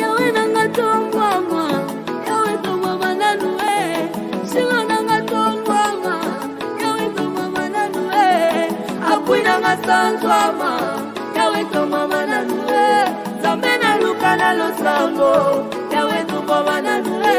yawe nanga tongwama yawe tongwama nanue silo nanga tongwama yawe tongwama nanue apui nanga sanzwama yawe tongwama nanue zambe na luka na losango yawe tongwama nanue